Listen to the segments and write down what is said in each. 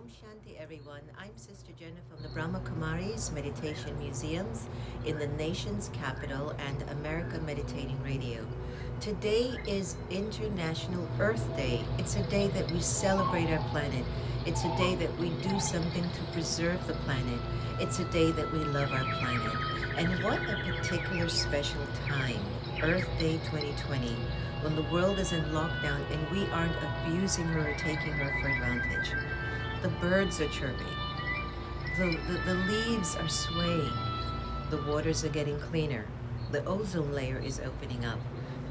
Om Shanti, everyone. I'm Sister Jenna from the Brahma Kumaris Meditation Museums in the nation's capital and America Meditating Radio. Today is International Earth Day. It's a day that we celebrate our planet. It's a day that we do something to preserve the planet. It's a day that we love our planet. And what a particular special time, Earth Day 2020, when the world is in lockdown and we aren't abusing her or taking her for advantage. The birds are chirping. The leaves are swaying. The waters are getting cleaner. The ozone layer is opening up.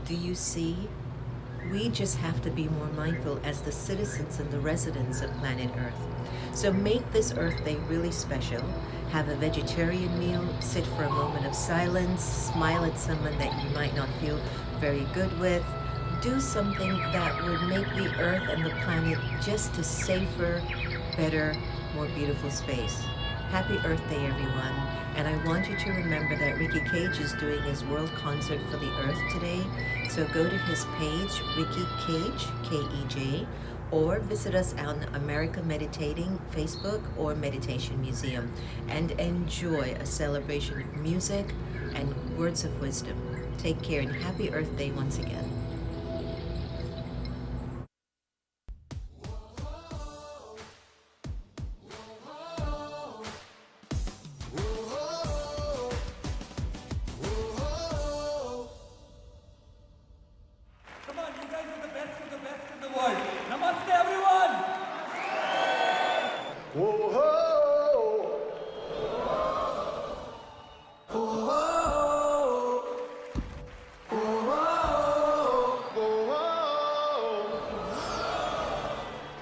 Do you see? We just have to be more mindful as the citizens and the residents of planet Earth. So make this Earth Day really special. Have a vegetarian meal, sit for a moment of silence, smile at someone that you might not feel very good with. Do something that would make the Earth and the planet just a safer, better, more beautiful space. Happy Earth Day, everyone. And I want you to remember that Ricky Cage is doing his world concert for the Earth today. So go to his page, Ricky Cage, K-E-J, or visit us on America Meditating Facebook or Meditation Museum and enjoy a celebration of music and words of wisdom. Take care and happy Earth Day once again.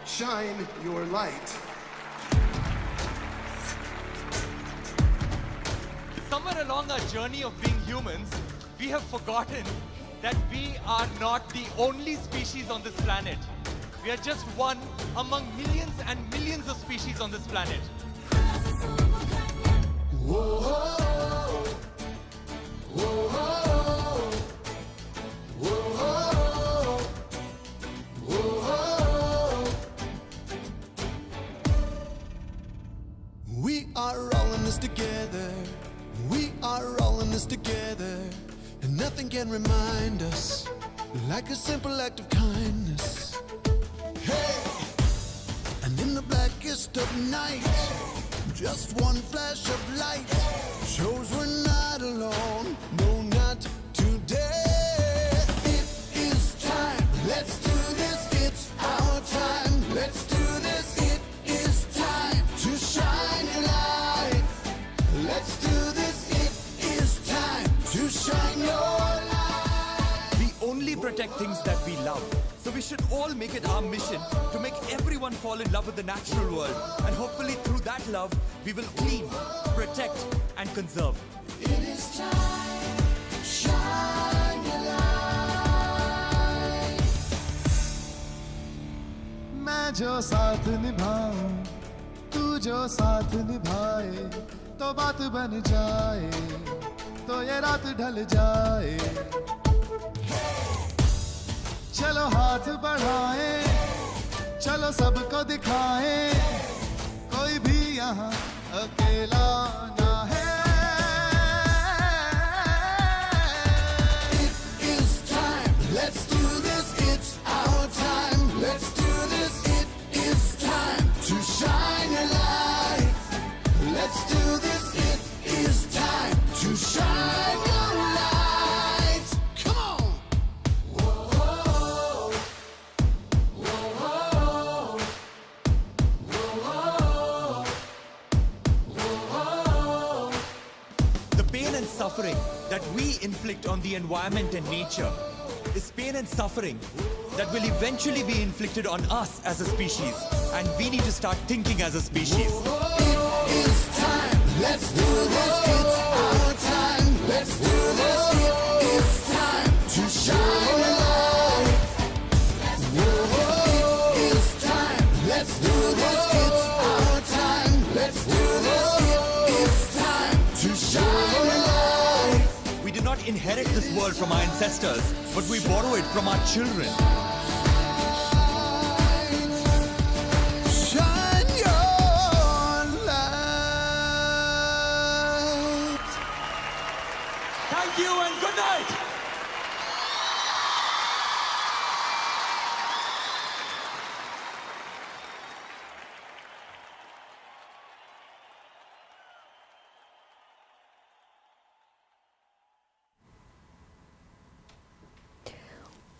Shine your light. Somewhere along our journey of being humans, we have forgotten that we are not the only species on this planet. We are just one among millions and millions of species on this planet. Whoa, whoa, whoa, whoa, whoa, whoa. We are all in this together. We are all in this together. And nothing can remind us like a simple act of kindness. Hey! And in the blackest of night, just one flash of light shows we're not alone. No, not today. It is time. Let's do this. It's our time. Let's do this. It is time to shine your light. Let's do this. It is time to shine your light. We only protect things that we love. So we should all make it our mission to make everyone fall in love with the natural world. And hopefully through that love, we will clean, protect, and conserve. It is time. Shine your light. मैं जो साथ निभाऊं, तू जो साथ निभाए, तो बात बन जाए, तो ये रात ढल जाए. चलो हाथ बढ़ाएं, चलो सबको दिखाएं, कोई भी यहाँ अकेला ना है. It is time. Let's do this. It's our time. Let's do this. It is time to shine your light. Let's do this. It is time to shine your light. Come on. The pain and suffering that we inflict on the environment and nature is pain and suffering that will eventually be inflicted on us as a species. And we need to start thinking as a species. It is time. Let's do this. It's our time. Let's do this. It is time to shine your light. It is time. Let's do this. It's our time. Let's do this. It is time to shine your light. We did not inherit this world from our ancestors, but we borrow it from our children. Shine your Thank you and good night.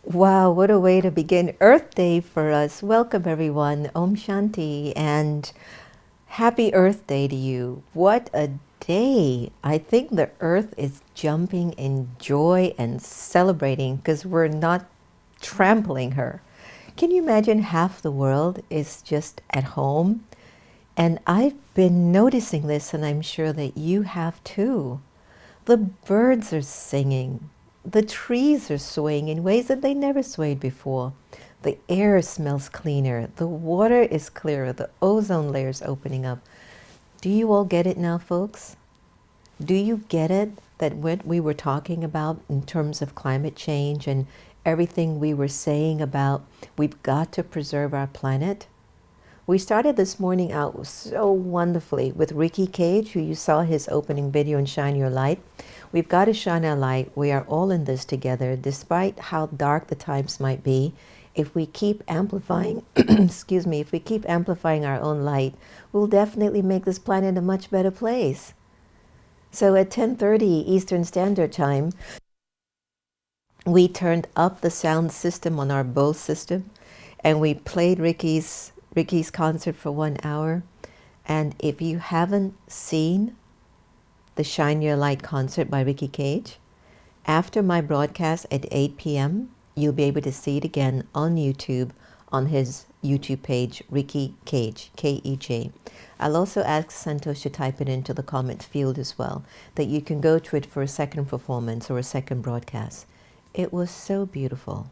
Wow, what a way to begin Earth Day for us. Welcome everyone. Om Shanti and happy Earth Day to you. What a day. I think the Earth is jumping in joy and celebrating because we're not trampling her. Can you imagine half the world is just at home? And I've been noticing this, and I'm sure that you have too. The birds are singing. The trees are swaying in ways that they never swayed before. The air smells cleaner. The water is clearer. The ozone layer is opening up. Do you all get it now, folks? Do you get it that what we were talking about in terms of climate change and everything we were saying about we've got to preserve our planet? We started this morning out so wonderfully with Ricky Cage, who you saw his opening video in Shine Your Light. We've got to shine our light. We are all in this together, despite how dark the times might be. If we keep amplifying, excuse me, if we keep amplifying our own light, we'll definitely make this planet a much better place. So at 10:30 Eastern Standard Time, we turned up the sound system on our Bose system, and we played Ricky's concert for 1 hour. And if you haven't seen the Shine Your Light concert by Ricky Cage, after my broadcast at 8 p.m., you'll be able to see it again on YouTube, on his YouTube page, Ricky Cage, K-E-J. I'll also ask Santosh to type it into the comment field as well, that you can go to it for a second performance or a second broadcast. It was so beautiful.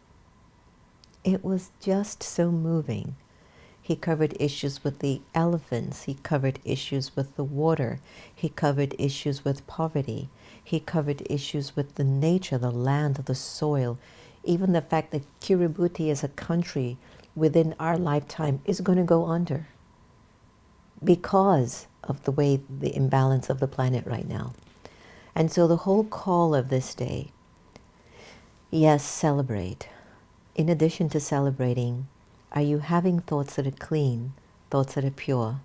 It was just so moving. He covered issues with the elephants. He covered issues with the water. He covered issues with poverty. He covered issues with the nature, the land, the soil. Even the fact that Kiribati as a country within our lifetime is going to go under because of the way, the imbalance of the planet right now. And so the whole call of this day, yes, celebrate. In addition to celebrating, are you having thoughts that are clean, thoughts that are pure,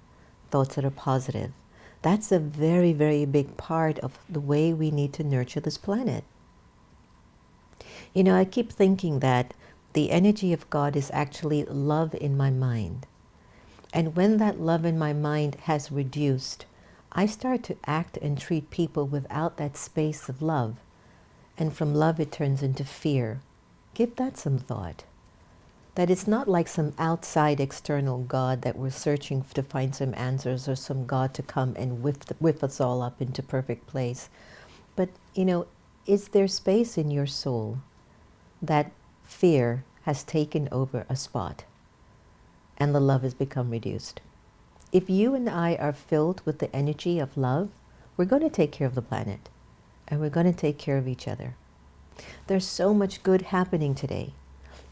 thoughts that are positive? That's a very, very big part of the way we need to nurture this planet. You know, I keep thinking that the energy of God is actually love in my mind. And when that love in my mind has reduced, I start to act and treat people without that space of love. And from love it turns into fear. Give that some thought. That it's not like some outside external God that we're searching to find some answers, or some God to come and whip us all up into perfect place. But, you know, is there space in your soul that fear has taken over a spot and the love has become reduced? If you and I are filled with the energy of love, we're going to take care of the planet, and we're going to take care of each other. There's so much good happening today.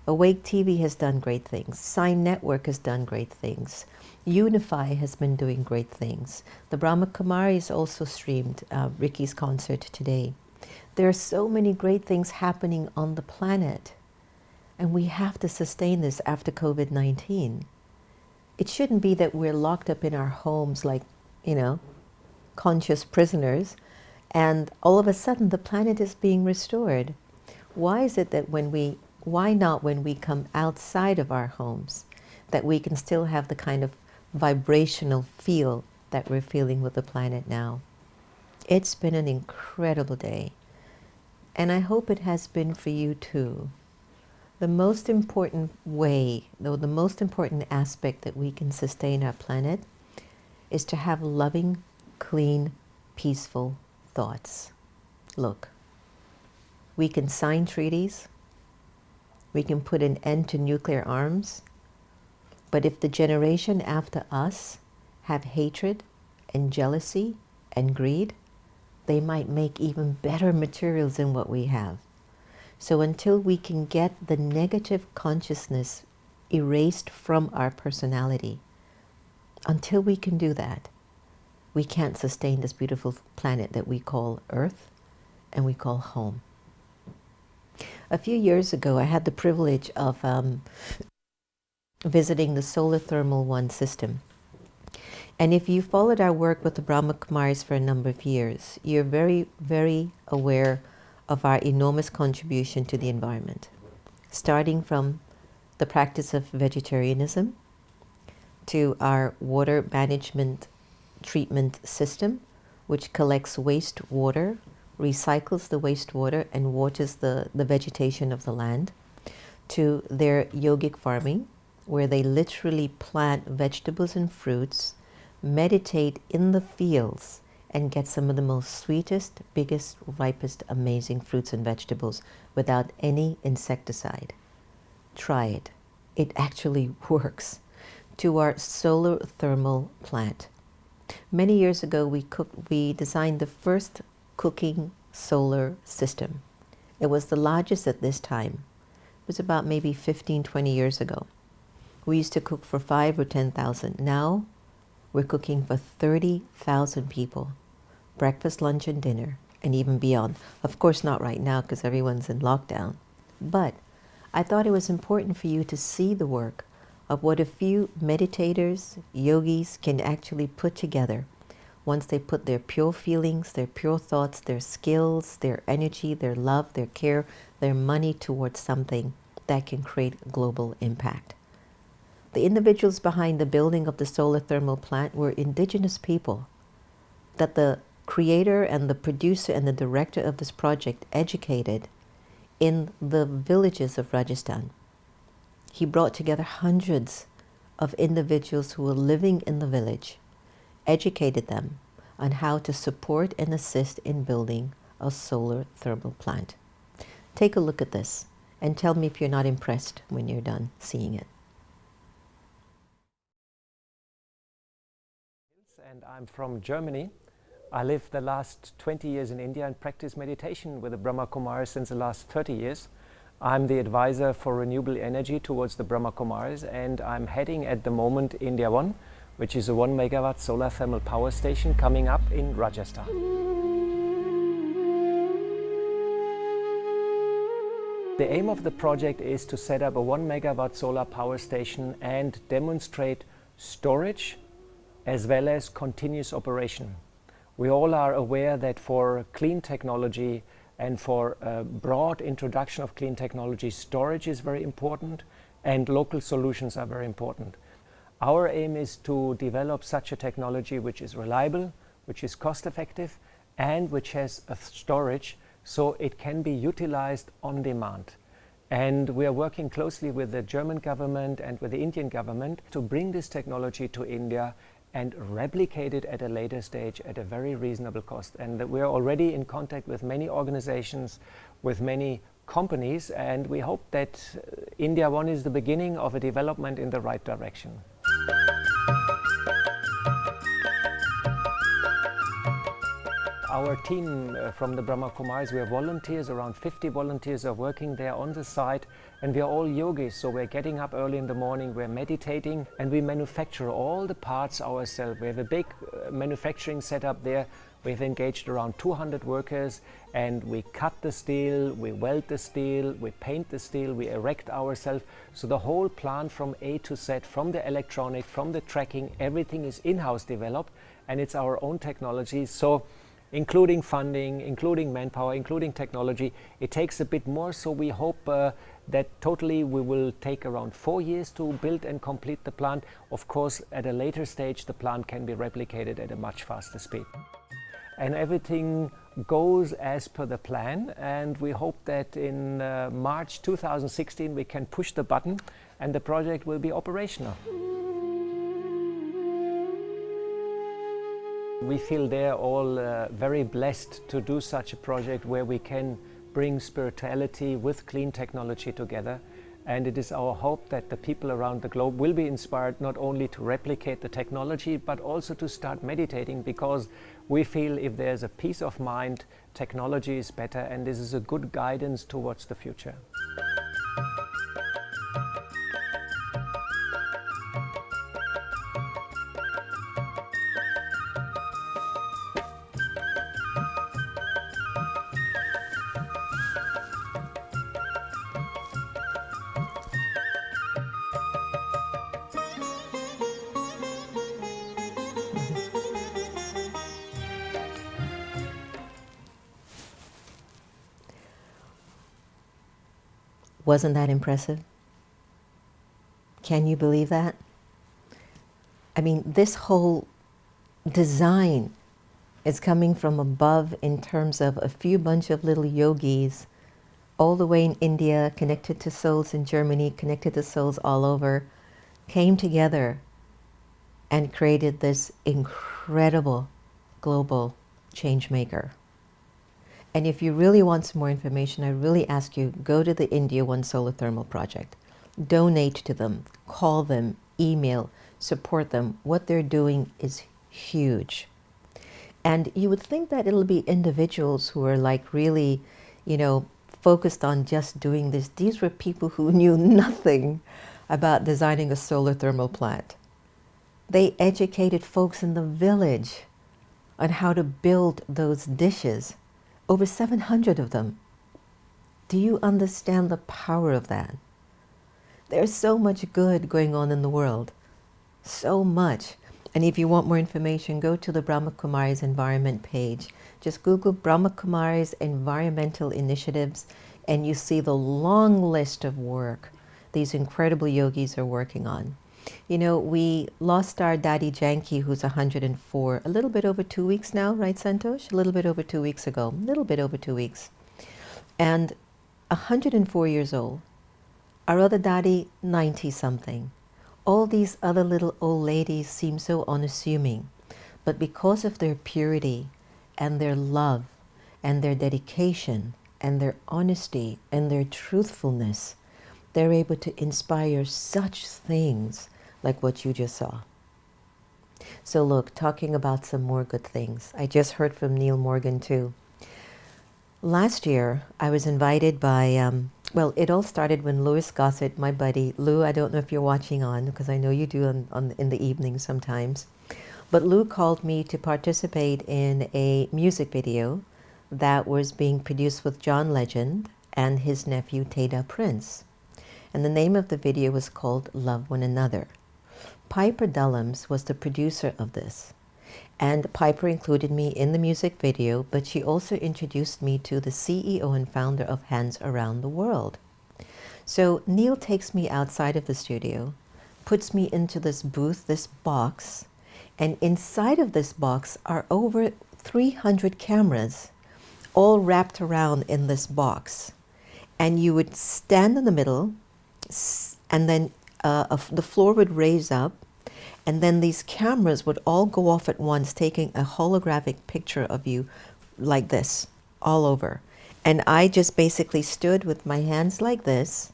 Awake TV has done great things. Sign Network has done great things. Unify has been doing great things. The Brahma Kumaris also streamed Ricky's concert today. There are so many great things happening on the planet, and we have to sustain this after COVID-19. It shouldn't be that we're locked up in our homes like, you know, conscious prisoners, and all of a sudden the planet is being restored. Why is it that why not when we come outside of our homes, that we can still have the kind of vibrational feel that we're feeling with the planet now? It's been an incredible day, and I hope it has been for you too. The most important way, though, the most important aspect that we can sustain our planet is to have loving, clean, peaceful thoughts. Look, we can sign treaties, we can put an end to nuclear arms, but if the generation after us have hatred and jealousy and greed, they might make even better materials than what we have. So until we can get the negative consciousness erased from our personality, until we can do that, we can't sustain this beautiful planet that we call Earth, and we call home. A few years ago, I had the privilege of visiting the Solar Thermal One system. And if you followed our work with the Brahma Kumaris for a number of years, you're very, very aware of our enormous contribution to the environment, starting from the practice of vegetarianism to our water management treatment system, which collects wastewater, recycles the wastewater, and waters the vegetation of the land, to their yogic farming, where they literally plant vegetables and fruits, meditate in the fields, and get some of the most sweetest, biggest, ripest, amazing fruits and vegetables without any insecticide. Try it. It actually works. To our solar thermal plant. Many years ago, we designed the first cooking solar system. It was the largest at this time. It was about maybe 15, 20 years ago. We used to cook for 5 or 10,000. Now, we're cooking for 30,000 people. Breakfast, lunch, and dinner, and even beyond. Of course, not right now because everyone's in lockdown. But I thought it was important for you to see the work of what a few meditators, yogis can actually put together once they put their pure feelings, their pure thoughts, their skills, their energy, their love, their care, their money towards something that can create global impact. The individuals behind the building of the solar thermal plant were indigenous people that the creator and the producer and the director of this project educated in the villages of Rajasthan. He brought together hundreds of individuals who were living in the village, educated them on how to support and assist in building a solar thermal plant. Take a look at this and tell me if you're not impressed when you're done seeing it. And I'm from Germany. I lived the last 20 years in India and practiced meditation with the Brahma Kumaris since the last 30 years. I'm the advisor for renewable energy towards the Brahma Kumaris, and I'm heading at the moment India One, which is a 1 megawatt solar thermal power station coming up in Rajasthan. The aim of the project is to set up a 1 megawatt solar power station and demonstrate storage as well as continuous operation. We all are aware that for clean technology and for a broad introduction of clean technology, storage is very important and local solutions are very important. Our aim is to develop such a technology which is reliable, which is cost effective, and which has a storage so it can be utilized on demand. And we are working closely with the German government and with the Indian government to bring this technology to India and replicate it at a later stage at a very reasonable cost. And we are already in contact with many organizations, with many companies, and we hope that India One is the beginning of a development in the right direction. Our team from the Brahma Kumaris, we are volunteers, around 50 volunteers are working there on the site, and we are all yogis, so we're getting up early in the morning, we're meditating, and we manufacture all the parts ourselves. We have a big manufacturing setup there. We've engaged around 200 workers, and we cut the steel, we weld the steel, we paint the steel, we erect ourselves. So the whole plant from A to Z, from the electronic, from the tracking, everything is in-house developed, and it's our own technology. So including funding, including manpower, including technology, it takes a bit more, so we hope that totally we will take around 4 years to build and complete the plant. Of course, at a later stage, the plant can be replicated at a much faster speed. And everything goes as per the plan, and we hope that in March 2016 we can push the button and the project will be operational. We feel they're all very blessed to do such a project where we can bring spirituality with clean technology together. And it is our hope that the people around the globe will be inspired not only to replicate the technology, but also to start meditating, because we feel if there's a peace of mind, technology is better, and this is a good guidance towards the future. Wasn't that impressive? Can you believe that? I mean, this whole design is coming from above in terms of a few bunch of little yogis all the way in India, connected to souls in Germany, connected to souls all over, came together and created this incredible global change maker. And if you really want some more information, I really ask you, go to the India One Solar Thermal Project. Donate to them, call them, email, support them. What they're doing is huge. And you would think that it'll be individuals who are like really, you know, focused on just doing this. These were people who knew nothing about designing a solar thermal plant. They educated folks in the village on how to build those dishes. Over 700 of them. Do you understand the power of that? There's so much good going on in the world. So much. And if you want more information, go to the Brahma Kumari's environment page. Just Google Brahma Kumari's environmental initiatives and you see the long list of work these incredible yogis are working on. You know, we lost our Daddy Janki, who's 104, a little bit over 2 weeks now, right, Santosh? A little bit over 2 weeks ago, a little bit over 2 weeks. And 104 years old. Our other Daddy, 90-something. All these other little old ladies seem so unassuming, but because of their purity and their love and their dedication and their honesty and their truthfulness, they're able to inspire such things like what you just saw. So look, talking about some more good things. I just heard from Neil Morgan too. Last year, I was invited by, well, it all started when Louis Gossett, my buddy. Lou, I don't know if you're watching on, because I know you do in the evenings sometimes. But Lou called me to participate in a music video that was being produced with John Legend and his nephew, Teda Prince. And the name of the video was called Love One Another. Piper Dullums was the producer of this. And Piper included me in the music video, but she also introduced me to the CEO and founder of Hands Around the World. So Neil takes me outside of the studio, puts me into this booth, this box, and inside of this box are over 300 cameras, all wrapped around in this box. And you would stand in the middle, and then the floor would raise up, and then these cameras would all go off at once, taking a holographic picture of you like this, all over. And I just basically stood with my hands like this,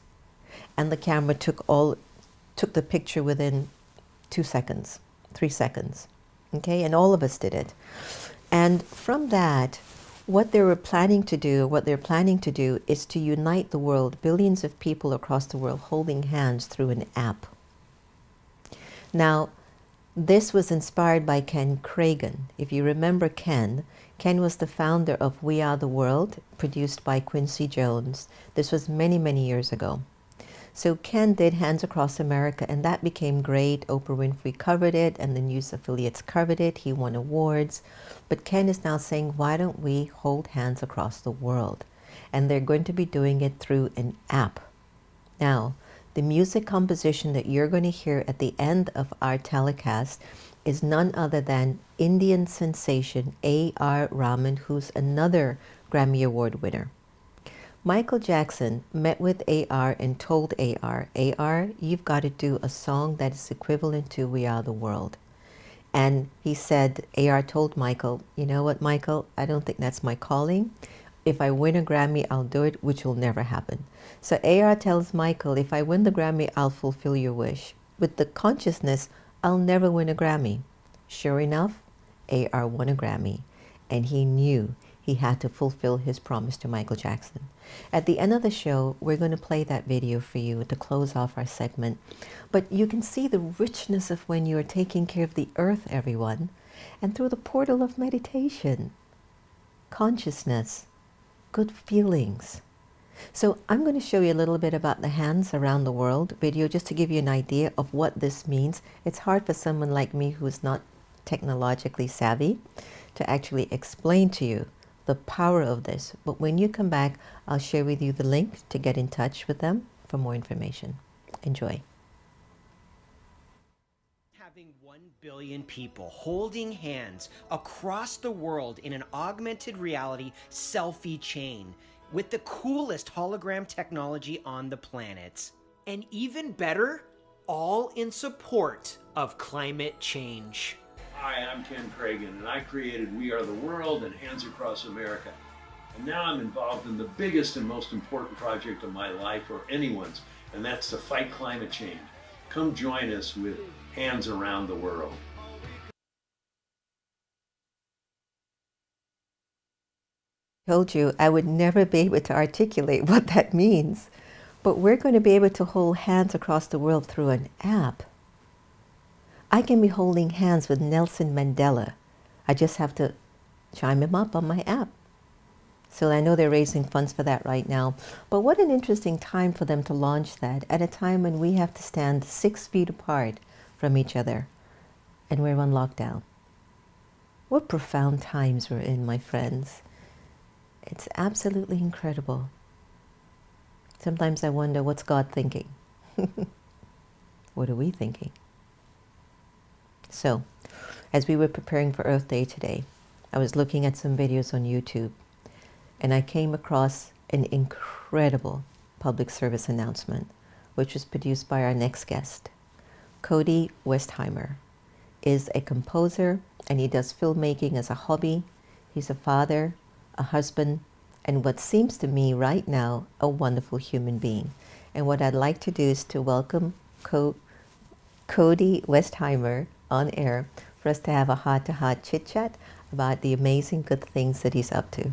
and the camera took the picture within 2 seconds, 3 seconds. Okay, and all of us did it. And from that, what they're planning to do is to unite the world, billions of people across the world holding hands through an app. Now, this was inspired by Ken Cragen. If you remember Ken was the founder of We Are the World, produced by Quincy Jones. This was many, many years ago. So Ken did Hands Across America, and that became great. Oprah Winfrey covered it, and the news affiliates covered it. He won awards. But Ken is now saying, why don't we hold hands across the world? And they're going to be doing it through an app. Now, the music composition that you're going to hear at the end of our telecast is none other than Indian sensation A.R. Rahman, who's another Grammy Award winner. Michael Jackson met with A.R. and told A.R., A.R., you've got to do a song that is equivalent to We Are the World. And he said, A.R. told Michael, you know what, Michael, I don't think that's my calling. If I win a Grammy, I'll do it, which will never happen. So A.R. tells Michael, if I win the Grammy, I'll fulfill your wish. With the consciousness, I'll never win a Grammy. Sure enough, A.R. won a Grammy, and he knew he had to fulfill his promise to Michael Jackson. At the end of the show, we're going to play that video for you to close off our segment. But you can see the richness of when you are taking care of the earth, everyone, and through the portal of meditation, consciousness, good feelings. So I'm going to show you a little bit about the Hands Around the World video, just to give you an idea of what this means. It's hard for someone like me who's not technologically savvy to actually explain to you the power of this. But when you come back, I'll share with you the link to get in touch with them for more information. Enjoy. Having 1 billion people holding hands across the world in an augmented reality selfie chain with the coolest hologram technology on the planet. And even better, all in support of climate change. Hi, I'm Ken Cragen, and I created We Are the World and Hands Across America. And now I'm involved in the biggest and most important project of my life, or anyone's, and that's to fight climate change. Come join us with Hands Around the World. Told you I would never be able to articulate what that means, but we're going to be able to hold hands across the world through an app. I can be holding hands with Nelson Mandela. I just have to chime him up on my app. So I know they're raising funds for that right now. But what an interesting time for them to launch that at a time when we have to stand 6 feet apart from each other and we're on lockdown. What profound times we're in, my friends. It's absolutely incredible. Sometimes I wonder, what's God thinking? What are we thinking? So, as we were preparing for Earth Day today, I was looking at some videos on YouTube, and I came across an incredible public service announcement, which was produced by our next guest. Cody Westheimer is a composer, and he does filmmaking as a hobby. He's a father, a husband, and what seems to me right now, a wonderful human being. And what I'd like to do is to welcome Cody Westheimer on air for us to have a heart-to-heart chit-chat about the amazing good things that he's up to.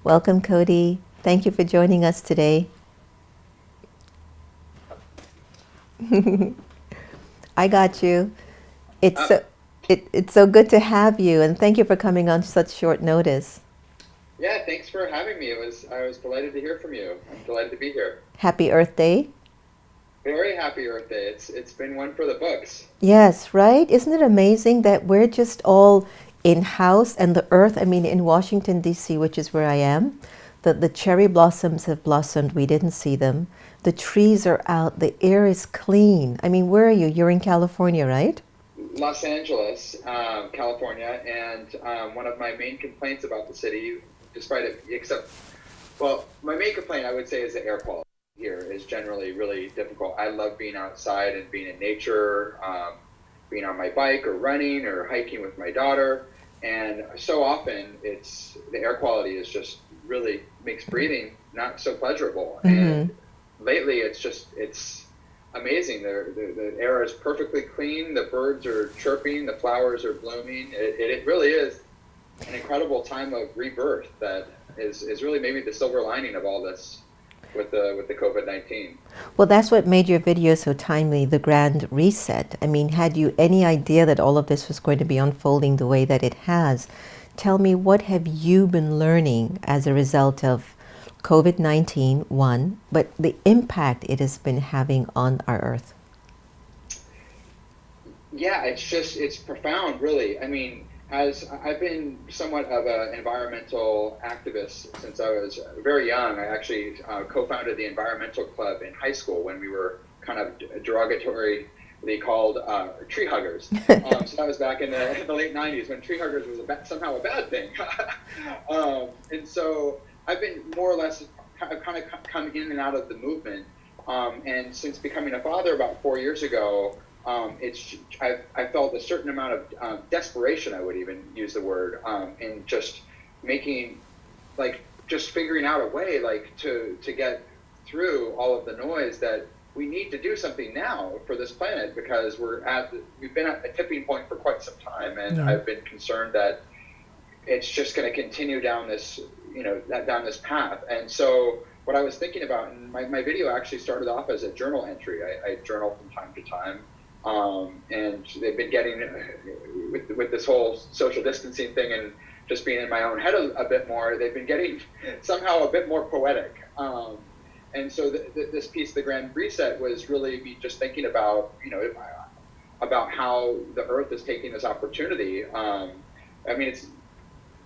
Welcome, Cody. Thank you for joining us today. I got you. It's so good to have you, and thank you for coming on such short notice. Yeah, thanks for having me. I was delighted to hear from you. I'm delighted to be here. Happy Earth Day. Very happy Earth Day. It's been one for the books. Yes, right? Isn't it amazing that we're just all in-house, and the earth, I mean, in Washington, D.C., which is where I am, the cherry blossoms have blossomed. We didn't see them. The trees are out. The air is clean. I mean, where are you? You're in California, right? Los Angeles, California, and one of my main complaints about the city, my main complaint I would say is the air quality here is generally really difficult. I love being outside and being in nature, being on my bike or running or hiking with my daughter, and so often the air quality is just really makes breathing not so pleasurable. Mm-hmm. And lately it's amazing. The air is perfectly clean, the birds are chirping, the flowers are blooming. It really is an incredible time of rebirth that is really maybe the silver lining of all this with the COVID-19. Well, that's what made your video so timely, the grand reset. I mean, had you any idea that all of this was going to be unfolding the way that it has? Tell me, what have you been learning as a result of COVID-19, one, but the impact it has been having on our Earth? Yeah, it's profound, really. I mean, as I've been somewhat of an environmental activist since I was very young. I actually co-founded the environmental club in high school when we were kind of derogatorily called tree huggers. So that was back in the late 90s when tree huggers was somehow a bad thing. And so I've been more or less kind of come in and out of the movement. And since becoming a father about 4 years ago, I felt a certain amount of desperation, I would even use the word, in just making, just figuring out a way, to get through all of the noise that we need to do something now for this planet, because we've been at a tipping point for quite some time, and yeah. I've been concerned that it's just going to continue down this, down this path. And so what I was thinking about, and my video actually started off as a journal entry. I journal from time to time. And they've been getting, with this whole social distancing thing and just being in my own head a bit more, they've been getting somehow a bit more poetic. And so this piece, The Grand Reset, was really me just thinking about, about how the Earth is taking this opportunity. I mean,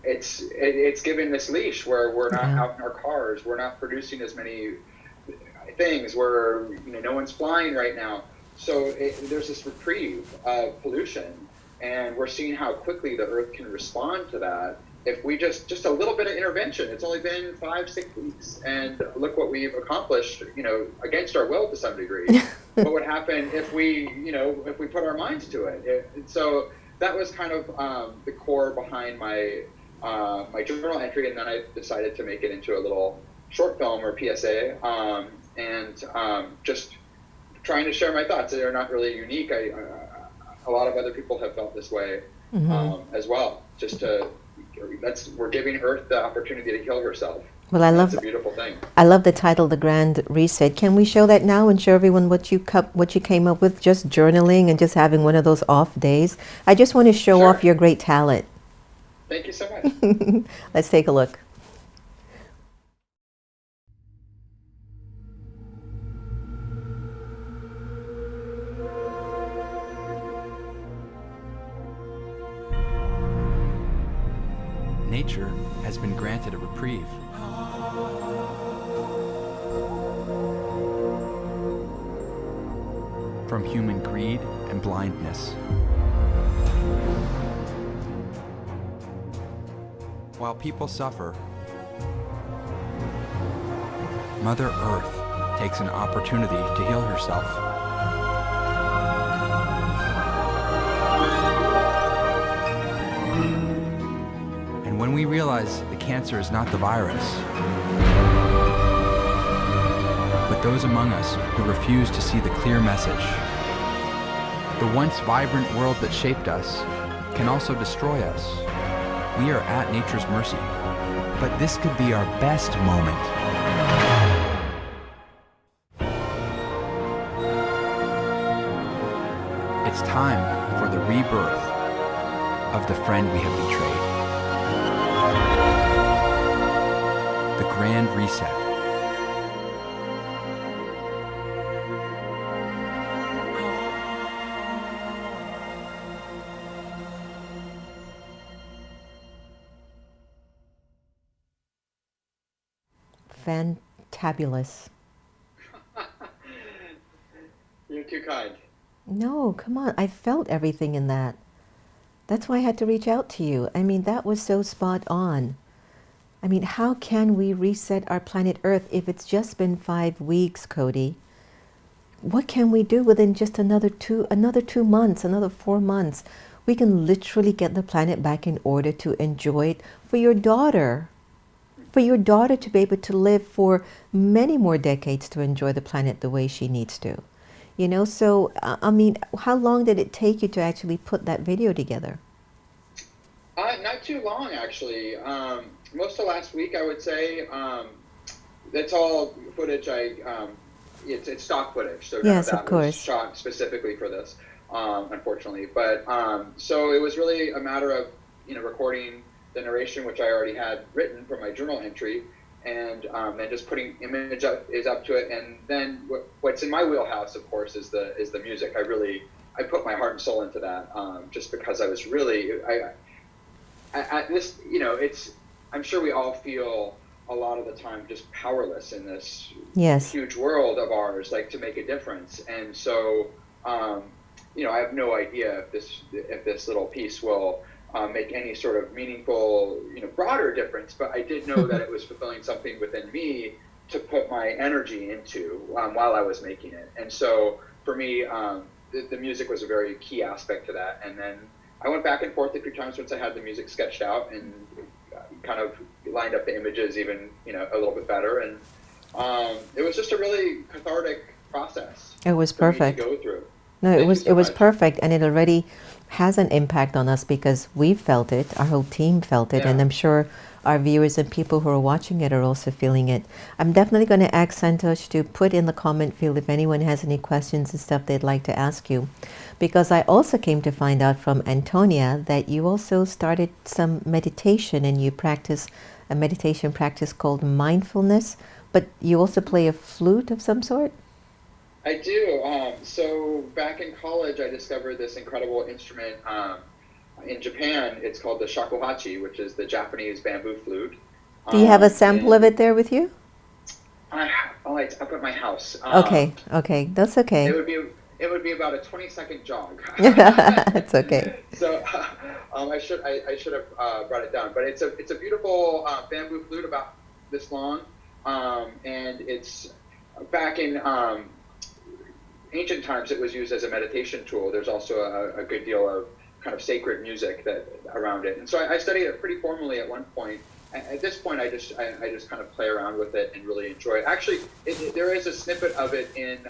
it's given this leash where we're not out in our cars, we're not producing as many things, where no one's flying right now. So there's this reprieve of pollution, and we're seeing how quickly the Earth can respond to that if we just a little bit of intervention. It's only been 5-6 weeks, and look what we've accomplished, against our will to some degree. What would happen if we put our minds to it? So that was kind of the core behind my journal entry, and then I decided to make it into a little short film or PSA, and just trying to share my thoughts. They're not really unique. A lot of other people have felt this way as well. We're giving Earth the opportunity to heal herself. Well, That's a beautiful thing. I love the title, The Grand Reset. Can we show that now and show everyone what you came up with, just journaling and just having one of those off days? I just want to show off your great talent. Thank you so much. Let's take a look. Nature has been granted a reprieve. From human greed and blindness. While people suffer, Mother Earth takes an opportunity to heal herself. And when we realize the cancer is not the virus, but those among us who refuse to see the clear message, the once vibrant world that shaped us can also destroy us. We are at nature's mercy, but this could be our best moment. It's time for the rebirth of the friend we have betrayed. The Grand Reset. Fantabulous. You're too kind. No, come on. I felt everything in that. That's why I had to reach out to you. I mean, that was so spot on. I mean, how can we reset our planet Earth if it's just been 5 weeks, Cody? What can we do within just another 2 months, another 4 months? We can literally get the planet back in order to enjoy it for your daughter. For your daughter to be able to live for many more decades to enjoy the planet the way she needs to. You know, so, I mean, how long did it take you to actually put that video together? Not too long, actually. Most of last week, I would say. That's all footage it's stock footage. So none Yes, of that of course. was shot specifically for this, unfortunately. But so it was really a matter of, recording the narration, which I already had written for my journal entry, and then just putting image up to it. And then what's in my wheelhouse, of course, is the music. I put my heart and soul into that, just because I was really at this, I'm sure we all feel a lot of the time just powerless in this huge world of ours, like, to make a difference. And so I have no idea if this little piece will make any sort of meaningful, broader difference, but I did know that it was fulfilling something within me to put my energy into while I was making it. And so for me, the music was a very key aspect to that. And then I went back and forth a few times once I had the music sketched out and kind of lined up the images even, a little bit better. And it was just a really cathartic process. It was perfect. To go through. No, Thank it was you so much. perfect, and it already has an impact on us because we felt it, our whole team felt it, and I'm sure our viewers and people who are watching it are also feeling it. I'm definitely going to ask Santosh to put in the comment field if anyone has any questions and stuff they'd like to ask you, because I also came to find out from Antonia that you also started some meditation and you practice a meditation practice called mindfulness, but you also play a flute of some sort? I do. So back in college, I discovered this incredible instrument in Japan, it's called the shakuhachi, which is the Japanese bamboo flute. Do you have a sample of it there with you? It's up at my house. Okay, that's okay. It would be about a 20-second jog. It's okay. So I should have brought it down, but it's a beautiful bamboo flute about this long, and it's back in ancient times it was used as a meditation tool. There's also a good deal of kind of sacred music that around it, and so I studied it pretty formally at one point. At this point, I just kind of play around with it and really enjoy it. Actually, there is a snippet of it in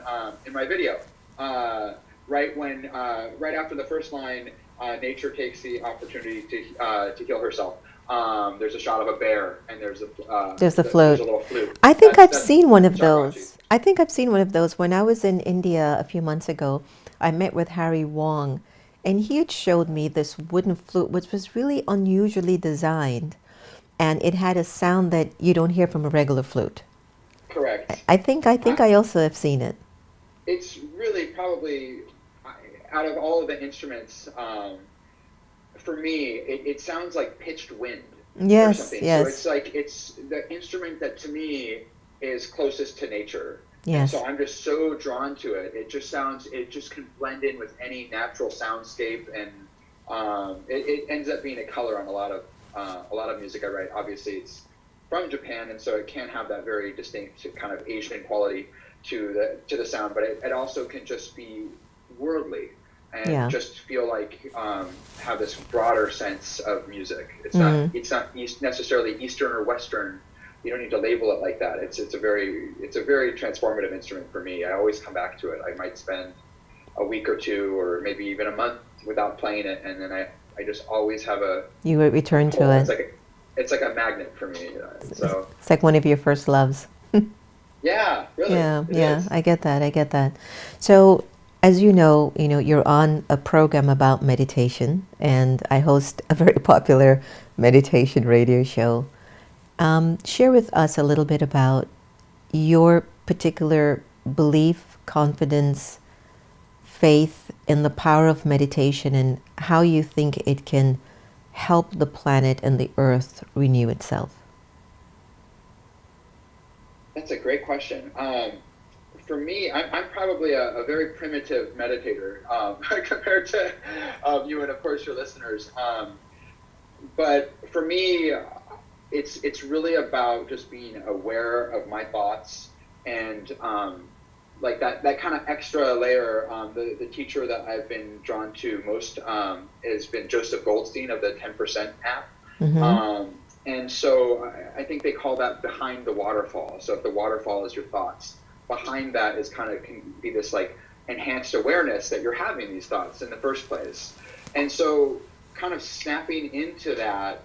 my video. Right after the first line, nature takes the opportunity to heal herself. There's a shot of a bear, and there's a flute. There's a little flute. I think I've seen one of those. I think I've seen one of those when I was in India a few months ago. I met with Harry Wong, and he had showed me this wooden flute, which was really unusually designed, and it had a sound that you don't hear from a regular flute. Correct. I think I also have seen it. It's really probably, out of all of the instruments, for me, it sounds like pitched wind. Yes, or something. yes. So it's the instrument that to me is closest to nature. Yes. And so I'm just so drawn to it. It just can blend in with any natural soundscape, and it ends up being a color on a lot of music I write. Obviously, it's from Japan, and so it can have that very distinct kind of Asian quality to the sound, but it also can just be worldly and just feel like have this broader sense of music. It's not necessarily Eastern or Western. You don't need to label it like that. It's a very transformative instrument for me. I always come back to it. I might spend a week or two or maybe even a month without playing it, and then I just always have you would return to it. It's like a magnet for me. So it's like one of your first loves. Yeah, really. Yeah, I get that. So, as you know, you're on a program about meditation, and I host a very popular meditation radio show. Share with us a little bit about your particular belief, confidence, faith in the power of meditation, and how you think it can help the planet and the earth renew itself. That's a great question. For me, I'm probably a very primitive meditator compared to you and, of course, your listeners. But for me, it's really about just being aware of my thoughts, and like that kind of extra layer. The teacher that I've been drawn to most has been Joseph Goldstein of the 10% app. Mm-hmm. And so I think they call that behind the waterfall. So if the waterfall is your thoughts, behind that is can be this like enhanced awareness that you're having these thoughts in the first place. And so kind of snapping into that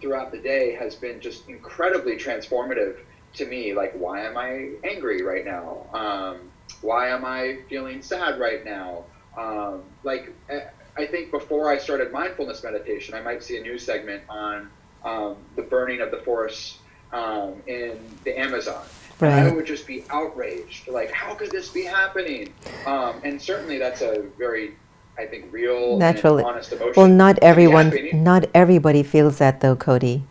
throughout the day has been just incredibly transformative to me. Like, why am I angry right now? Why am I feeling sad right now? I think before I started mindfulness meditation, I might see a news segment on the burning of the forests in the Amazon. Right. And I would just be outraged. Like, how could this be happening? And certainly that's a very, I think, real natural and honest emotion. Well, not everybody feels that though, Cody.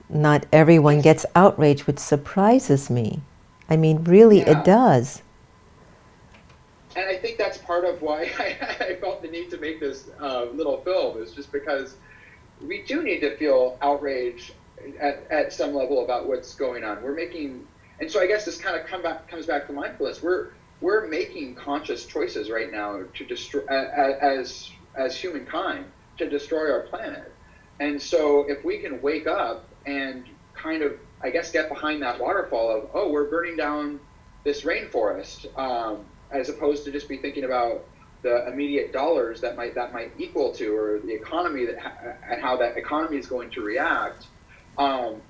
Not everyone gets outraged, which surprises me. I mean, really, it does. And I think that's part of why I felt the need to make this little film, is just because we do need to feel outraged at some level about what's going on. And so I guess this kind of comes back to mindfulness. We're making conscious choices right now to destroy, as humankind, to destroy our planet. And so if we can wake up and kind of, I guess, get behind that waterfall of, oh, we're burning down this rainforest, as opposed to just be thinking about the immediate dollars that might equal to, or the economy and how that economy is going to react.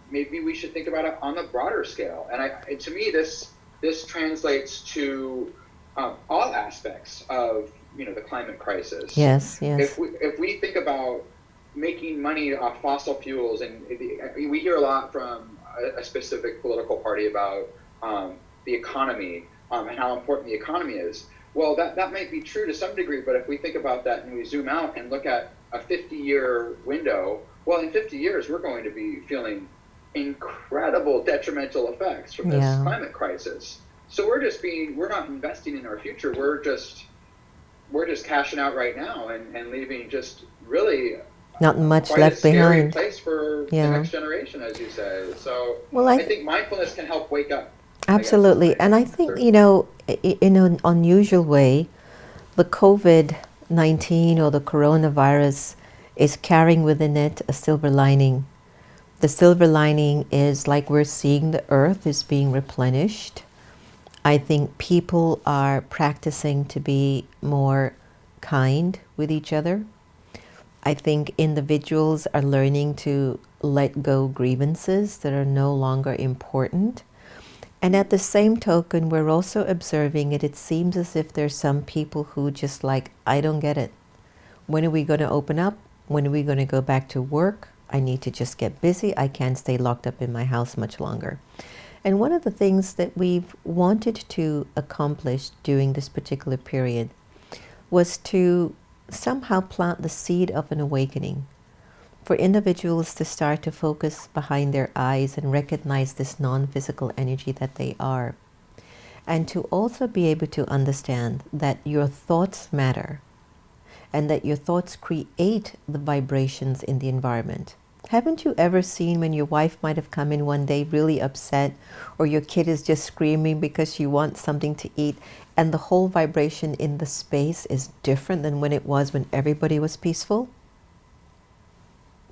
Maybe we should think about it on a broader scale. And to me, this translates to all aspects of the climate crisis. Yes. If we think about making money off fossil fuels, and we hear a lot from a specific political party about the economy and how important the economy is. Well, that might be true to some degree, but if we think about that and we zoom out and look at a 50-year window. Well, in 50 years, we're going to be feeling incredible detrimental effects from this climate crisis. So we're not investing in our future. We're just cashing out right now and leaving just really not much quite left a scary behind. place for the next generation, as you say. So Well, I think mindfulness can help wake up. Absolutely. And I think, you know, in an unusual way, the COVID-19 or the coronavirus is carrying within it a silver lining. The silver lining is like we're seeing the earth is being replenished. I think people are practicing to be more kind with each other. I think individuals are learning to let go grievances that are no longer important. And at the same token, we're also observing it. It seems as if there's some people who just like, I don't get it. When are we going to open up? When are we going to go back to work? I need to just get busy. I can't stay locked up in my house much longer. And one of the things that we've wanted to accomplish during this particular period was to somehow plant the seed of an awakening, for individuals to start to focus behind their eyes and recognize this non-physical energy that they are. And to also be able to understand that your thoughts matter and that your thoughts create the vibrations in the environment. Haven't you ever seen when your wife might have come in one day really upset, or your kid is just screaming because she wants something to eat, and the whole vibration in the space is different than when it was when everybody was peaceful?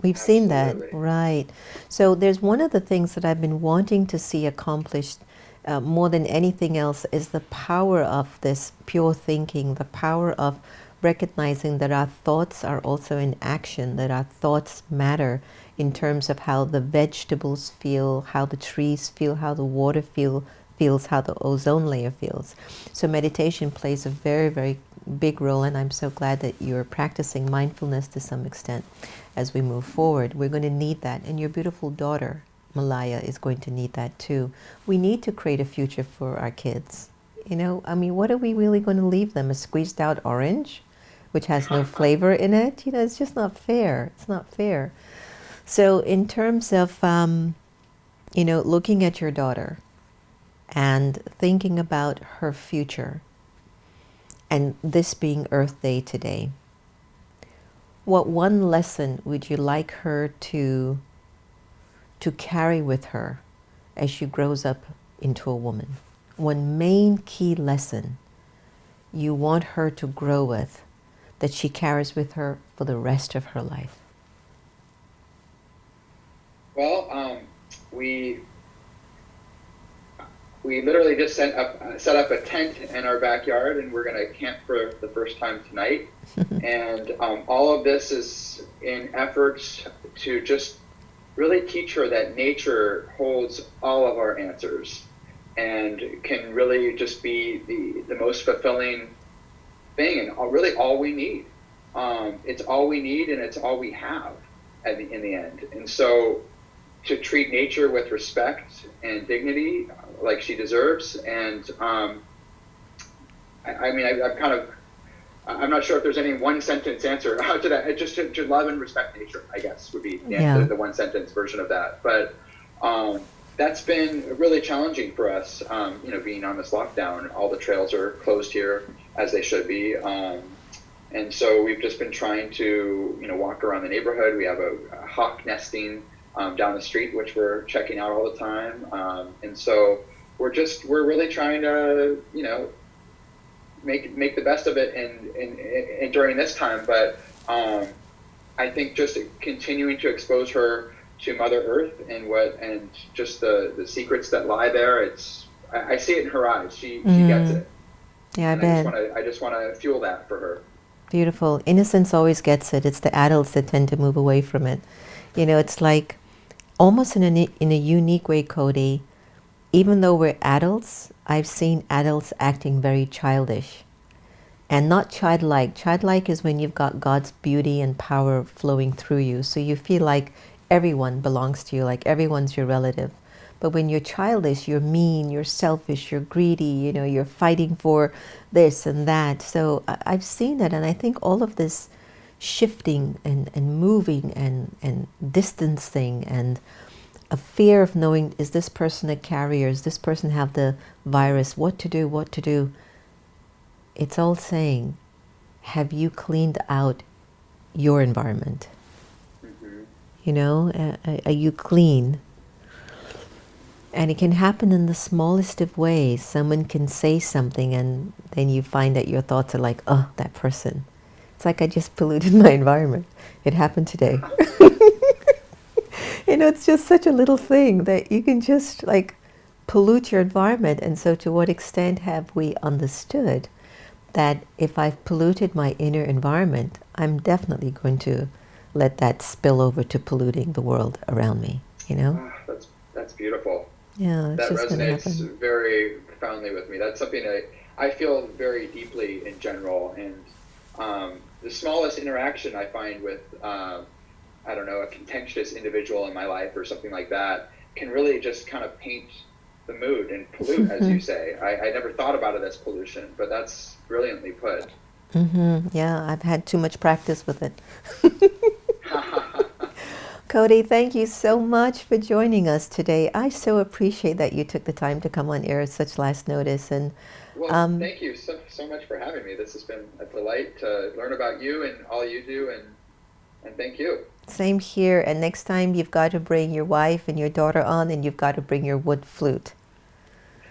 We've seen that, right. So there's one of the things that I've been wanting to see accomplished more than anything else is the power of this pure thinking, the power of recognizing that our thoughts are also in action, that our thoughts matter in terms of how the vegetables feel, how the trees feel, how the water feels, how the ozone layer feels. So meditation plays a very, very big role, and I'm so glad that you're practicing mindfulness to some extent as we move forward. We're going to need that, and your beautiful daughter, Malaya, is going to need that too. We need to create a future for our kids. You know, I mean, what are we really going to leave them? A squeezed out orange, which has no flavor in it? You know, it's just not fair. It's not fair. So in terms of, you know, looking at your daughter and thinking about her future, and this being Earth Day today, what one lesson would you like her to carry with her as she grows up into a woman? One main key lesson you want her to grow with, that she carries with her for the rest of her life? Well, we literally just set up a tent in our backyard, and we're going to camp for the first time tonight. And all of this is in efforts to just really teach her that nature holds all of our answers and can really just be the most fulfilling thing, and really all we need. It's all we need, and it's all we have in the end. And so to treat nature with respect and dignity like she deserves. And I'm not sure if there's any one sentence answer to that. Just to love and respect nature, I guess, would be the one sentence version of that. But that's been really challenging for us, you know, being on this lockdown. All the trails are closed here, as they should be. And so we've just been trying to, you know, walk around the neighborhood. We have a hawk nesting down the street, which we're checking out all the time. And so we're really trying to, you know, make the best of it and during this time. But I think just continuing to expose her to Mother Earth and just the secrets that lie there. I see it in her eyes. She gets it. Yeah, I bet. I just want to fuel that for her. Beautiful. Innocence always gets it. It's the adults that tend to move away from it. You know, it's like almost in a unique way, Cody, even though we're adults, I've seen adults acting very childish and not childlike. Childlike is when you've got God's beauty and power flowing through you. So you feel like everyone belongs to you, like everyone's your relative. But when you're childish, you're mean, you're selfish, you're greedy, you know, you're fighting for this and that. So I've seen that, and I think all of this shifting and moving and distancing, and a fear of knowing, is this person a carrier? Does this person have the virus? What to do? What to do? It's all saying, have you cleaned out your environment? You know, are you clean? And it can happen in the smallest of ways. Someone can say something and then you find that your thoughts are like, oh, that person. It's like I just polluted my environment. It happened today. You know, it's just such a little thing that you can just like pollute your environment. And so to what extent have we understood that if I've polluted my inner environment, I'm definitely going to let that spill over to polluting the world around me, you know? That's beautiful. Yeah, it's that just gonna resonates happen. very profoundly with me. That's something that I feel very deeply in general. And the smallest interaction I find with, I don't know, a contentious individual in my life or something like that can really just kind of paint the mood and pollute, as you say. I never thought about it as pollution, but that's brilliantly put. Yeah, I've had too much practice with it. Cody, thank you so much for joining us today. I so appreciate that you took the time to come on air at such last notice. And well, thank you so much for having me. This has been a delight to learn about you and all you do, and thank you. Same here. And next time you've got to bring your wife and your daughter on, and you've got to bring your wood flute.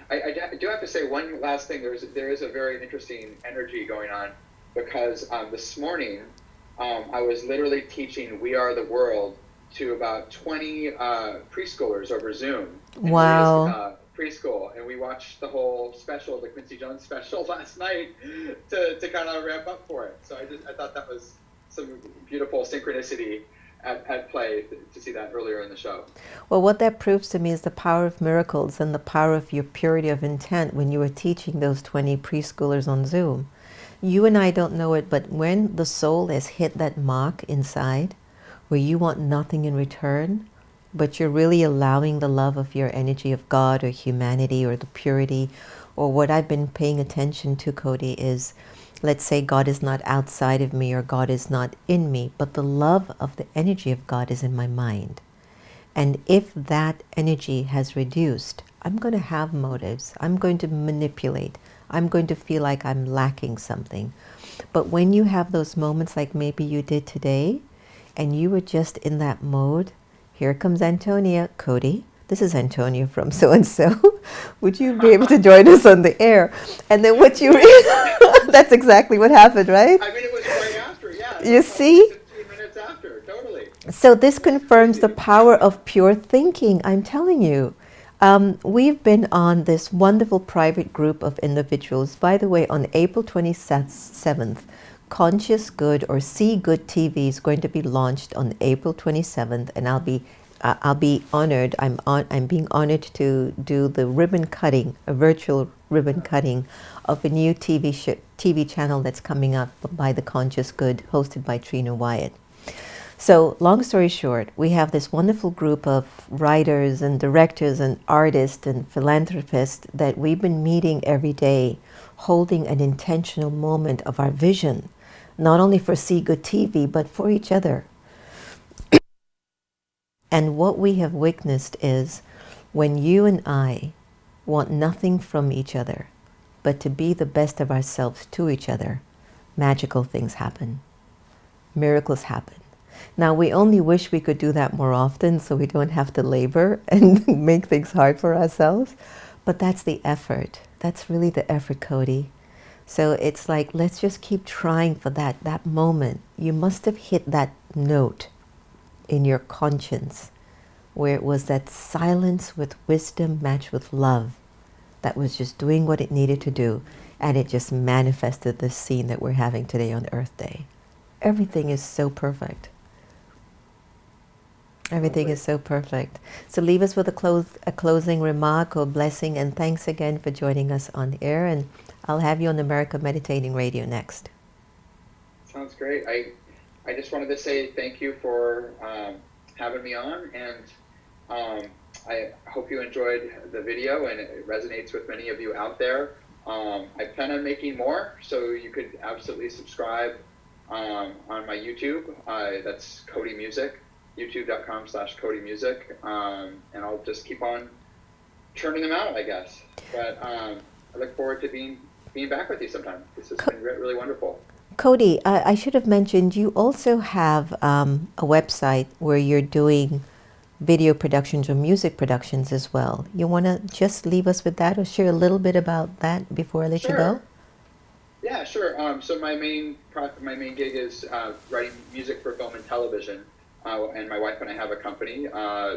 I do have to say one last thing. There is a very interesting energy going on, because this morning I was literally teaching "We Are the World" to about 20 preschoolers over Zoom. Wow. Preschool, and we watched the whole special, the Quincy Jones special last night to kind of wrap up for it. So I thought that was some beautiful synchronicity at play to see that earlier in the show. Well, what that proves to me is the power of miracles and the power of your purity of intent when you were teaching those 20 preschoolers on Zoom. You and I don't know it, but when the soul has hit that mark inside, where you want nothing in return, but you're really allowing the love of your energy of God or humanity or the purity, or what I've been paying attention to, Cody, is, let's say God is not outside of me or God is not in me, but the love of the energy of God is in my mind. And if that energy has reduced, I'm going to have motives. I'm going to manipulate. I'm going to feel like I'm lacking something. But when you have those moments like maybe you did today, and you were just in that mode, here comes Antonia. Cody, this is Antonia from so-and-so. Would you be able to join us on the air? And then what you that's exactly what happened, right? I mean, it was right after, yeah. You see? 15 minutes after, totally. So this confirms the power of pure thinking, I'm telling you. We've been on this wonderful private group of individuals. By the way, on April 27th, Conscious Good or See Good TV is going to be launched on April 27th, and I'll be honored. I'm being honored to do the ribbon cutting, a virtual ribbon cutting of a new TV channel that's coming up by the Conscious Good, hosted by Trina Wyatt. So, long story short, we have this wonderful group of writers and directors and artists and philanthropists that we've been meeting every day, holding an intentional moment of our vision, not only for See Good TV, but for each other. And what we have witnessed is when you and I want nothing from each other, but to be the best of ourselves to each other, magical things happen. Miracles happen. Now, we only wish we could do that more often so we don't have to labor and make things hard for ourselves. But that's the effort. That's really the effort, Cody. So it's like, let's just keep trying for that moment. You must have hit that note in your conscience where it was that silence with wisdom matched with love that was just doing what it needed to do. And it just manifested this scene that we're having today on Earth Day. Everything is so perfect. Everything is so perfect. So leave us with a closing remark or blessing, and thanks again for joining us on air, and I'll have you on America Meditating Radio next. Sounds great. I just wanted to say thank you for having me on, and I hope you enjoyed the video and it resonates with many of you out there. I plan on making more, so you could absolutely subscribe on my YouTube. That's Cody Music, youtube.com/Cody Music. And I'll just keep on churning them out, I guess. But I look forward to being back with you sometime. This has been really wonderful. Cody, I should have mentioned you also have a website where you're doing video productions or music productions as well. You want to just leave us with that or share a little bit about that before I let you go? Yeah, sure. So my main gig is writing music for film and television, and my wife and I have a company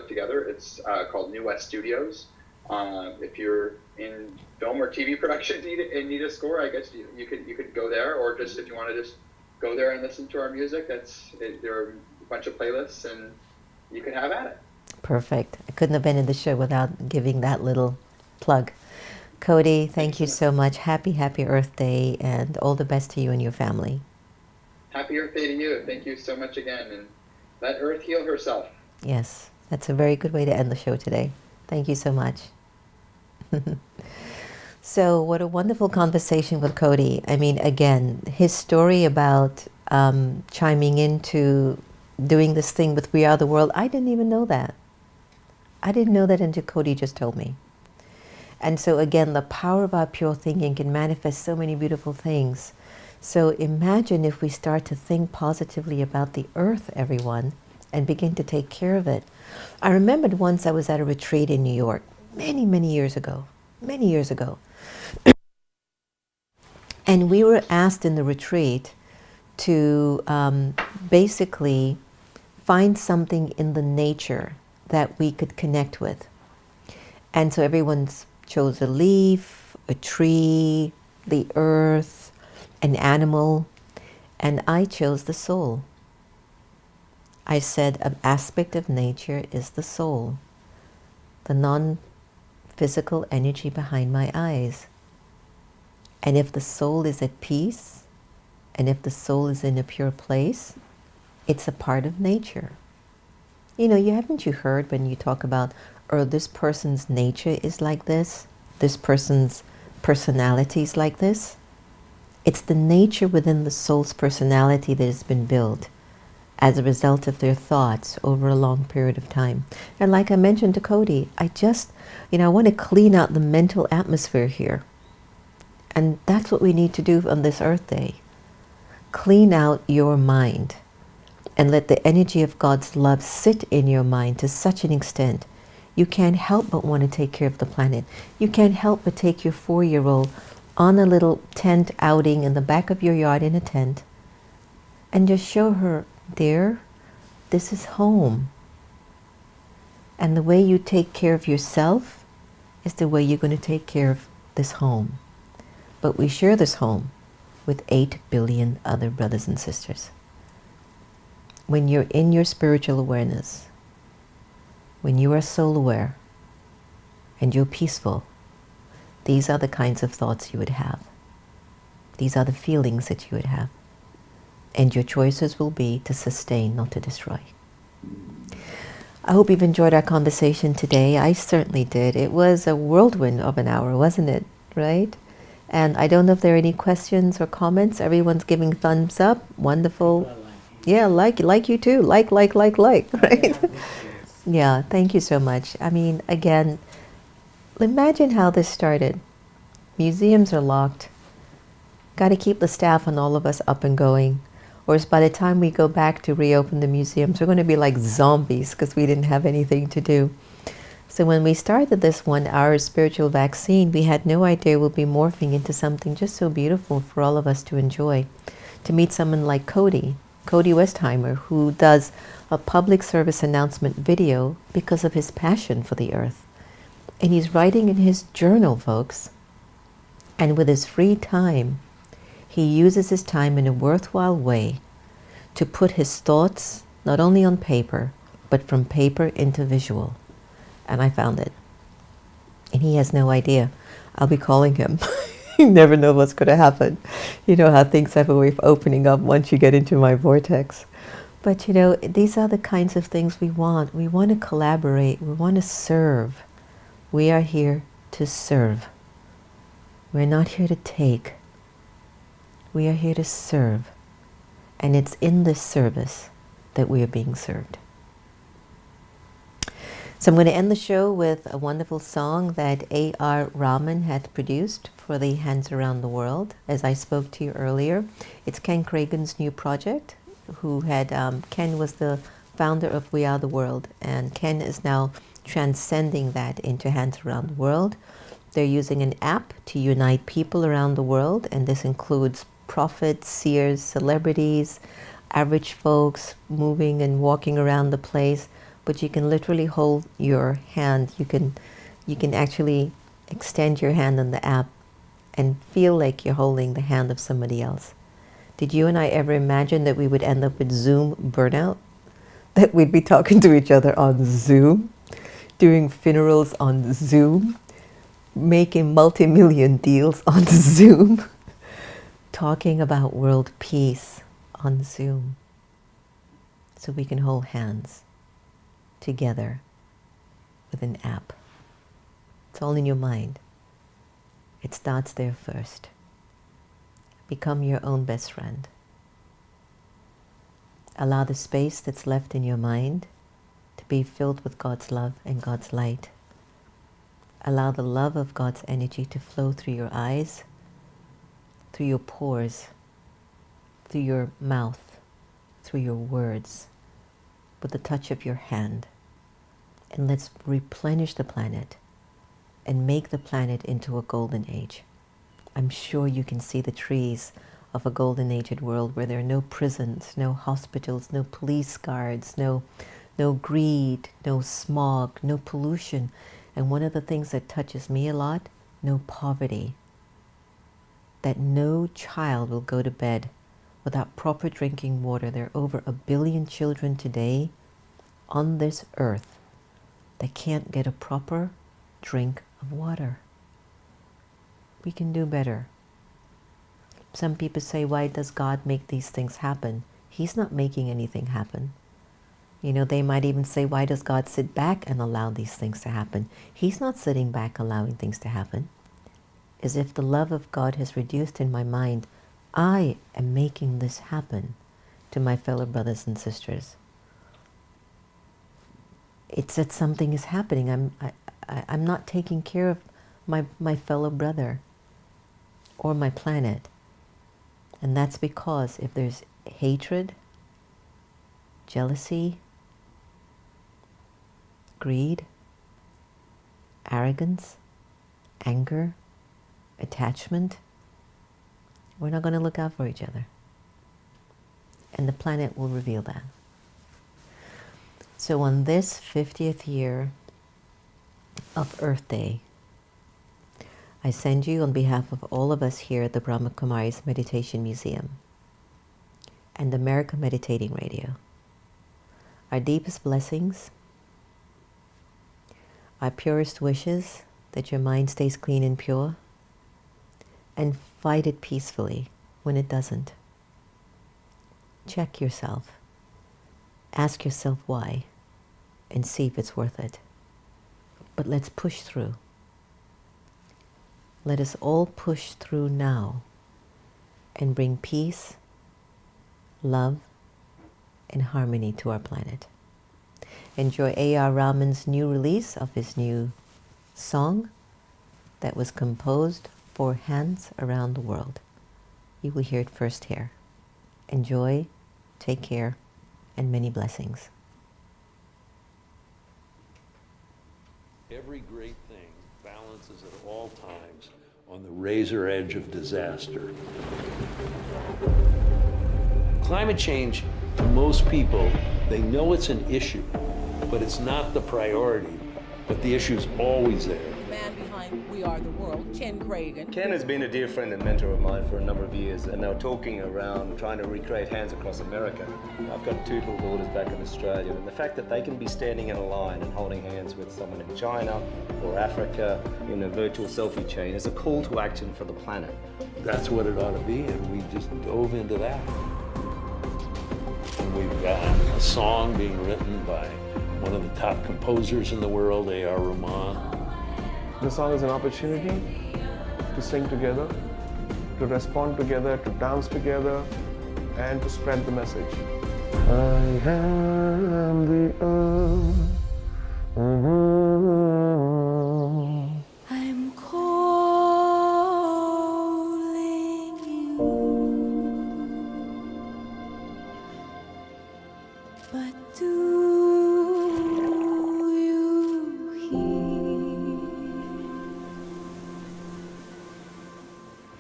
together. It's called New West Studios. If you're in film or TV production and need a score, I guess you could go there, or just if you want to just go there and listen to our music, there are a bunch of playlists, and you can have at it. Perfect. I couldn't have been in the show without giving that little plug. Cody, thank you so much. Happy Earth Day, and all the best to you and your family. Happy Earth Day to you. Thank you so much again, and let Earth heal herself. Yes, that's a very good way to end the show today. Thank you so much. So what a wonderful conversation with Cody. I mean, again, his story about chiming into doing this thing with We Are the World, I didn't even know that. I didn't know that until Cody just told me. And so again, the power of our pure thinking can manifest so many beautiful things. So imagine if we start to think positively about the earth, everyone, and begin to take care of it. I remembered once I was at a retreat in New York, many years ago. And we were asked in the retreat to basically find something in the nature that we could connect with. And so everyone chose a leaf, a tree, the earth, an animal, and I chose the soul. I said an aspect of nature is the soul, the non-physical energy behind my eyes. And if the soul is at peace, and if the soul is in a pure place, it's a part of nature. You know, haven't you heard when you talk about, or this person's nature is like this person's personality is like this? It's the nature within the soul's personality that has been built as a result of their thoughts over a long period of time. And like I mentioned to Cody, I want to clean out the mental atmosphere here. And that's what we need to do on this Earth Day. Clean out your mind and let the energy of God's love sit in your mind to such an extent you can't help but want to take care of the planet. You can't help but take your 4-year-old on a little tent outing in the back of your yard in a tent and just show her, dear, this is home. And the way you take care of yourself is the way you're going to take care of this home. But we share this home with 8 billion other brothers and sisters. When you're in your spiritual awareness, when you are soul aware and you're peaceful, these are the kinds of thoughts you would have. These are the feelings that you would have. And your choices will be to sustain, not to destroy. I hope you've enjoyed our conversation today. I certainly did. It was a whirlwind of an hour, wasn't it? Right? And I don't know if there are any questions or comments. Everyone's giving thumbs up. Wonderful. Yeah, like you too. Like, right? Yeah, thank you so much. I mean, again, imagine how this started. Museums are locked. Got to keep the staff and all of us up and going. Or by the time we go back to reopen the museums, we're going to be like zombies because we didn't have anything to do. So when we started this 1 hour spiritual vaccine, we had no idea we'll be morphing into something just so beautiful for all of us to enjoy. To meet someone like Cody Westheimer, who does a public service announcement video because of his passion for the earth. And he's writing in his journal, folks. And with his free time, he uses his time in a worthwhile way to put his thoughts not only on paper, but from paper into visual. And I found it. And he has no idea. I'll be calling him. You never know what's going to happen. You know how things have a way of opening up once you get into my vortex. But you know, these are the kinds of things we want. We want to collaborate. We want to serve. We are here to serve. We're not here to take. We are here to serve. And it's in this service that we are being served. So I'm going to end the show with a wonderful song that A.R. Rahman had produced for the Hands Around the World. As I spoke to you earlier, it's Ken Cragun's new project, Ken was the founder of We Are the World, and Ken is now transcending that into Hands Around the World. They're using an app to unite people around the world, and this includes prophets, seers, celebrities, average folks moving and walking around the place. But you can literally hold your hand. You can actually extend your hand on the app and feel like you're holding the hand of somebody else. Did you and I ever imagine that we would end up with Zoom burnout? That we'd be talking to each other on Zoom, doing funerals on Zoom, making multi-million deals on Zoom, talking about world peace on Zoom, so we can hold hands together with an app. It's all in your mind. It starts there first. Become your own best friend. Allow the space that's left in your mind to be filled with God's love and God's light. Allow the love of God's energy to flow through your eyes, through your pores, through your mouth, through your words, with the touch of your hand. And let's replenish the planet and make the planet into a golden age. I'm sure you can see the trees of a golden aged world where there are no prisons, no hospitals, no police guards, no greed, no smog, no pollution. And one of the things that touches me a lot, no poverty. That no child will go to bed without proper drinking water. There are over 1 billion children today on this earth that can't get a proper drink of water. We can do better. Some people say, why does God make these things happen? He's not making anything happen. You know, they might even say, why does God sit back and allow these things to happen? He's not sitting back allowing things to happen. As if the love of God has reduced in my mind, I am making this happen to my fellow brothers and sisters. It's that something is happening. I'm not taking care of my fellow brother or my planet. And that's because if there's hatred, jealousy, greed, arrogance, anger, attachment, we're not going to look out for each other. And the planet will reveal that. So on this 50th year of Earth Day, I send you on behalf of all of us here at the Brahma Kumaris Meditation Museum and America Meditating Radio our deepest blessings, our purest wishes that your mind stays clean and pure, and fight it peacefully when it doesn't. Check yourself. Ask yourself why, and see if it's worth it. But let's push through. Let us all push through now and bring peace, love, and harmony to our planet. Enjoy A.R. Rahman's new release of his new song that was composed for Hands Around the World. You will hear it first here. Enjoy, take care, and many blessings. Every great thing balances at all times on the razor edge of disaster. Climate change, to most people, they know it's an issue, but it's not the priority, but the issue's always there. The man behind We Are the World, Ken Cragun. Ken has been a dear friend and mentor of mine for a number of years, and they were talking around trying to recreate Hands Across America. I've got 2 little daughters back in Australia, and the fact that they can be standing in a line and holding hands with someone in China or Africa in a virtual selfie chain is a call to action for the planet. That's what it ought to be, and we just dove into that. And we've got a song being written by one of the top composers in the world, A.R. Rahman. The song is an opportunity to sing together, to respond together, to dance together, and to spread the message. I am the earth. I'm calling you, but do you hear?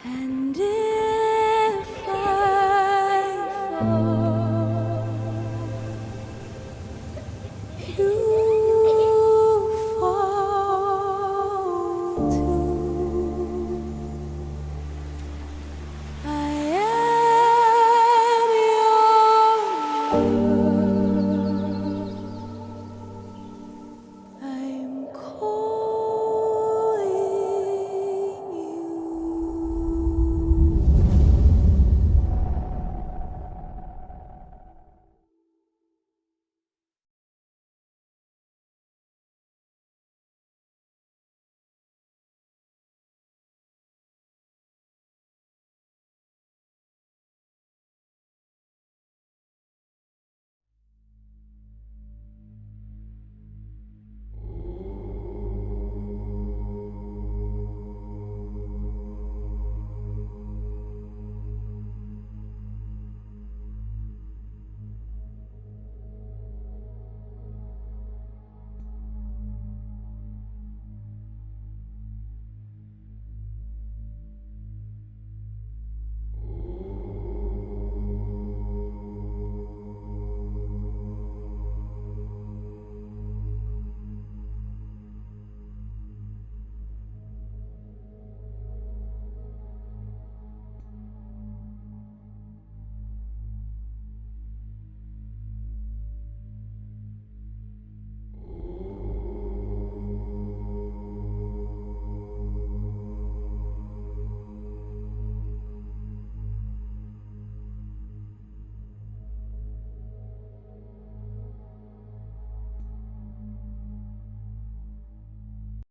And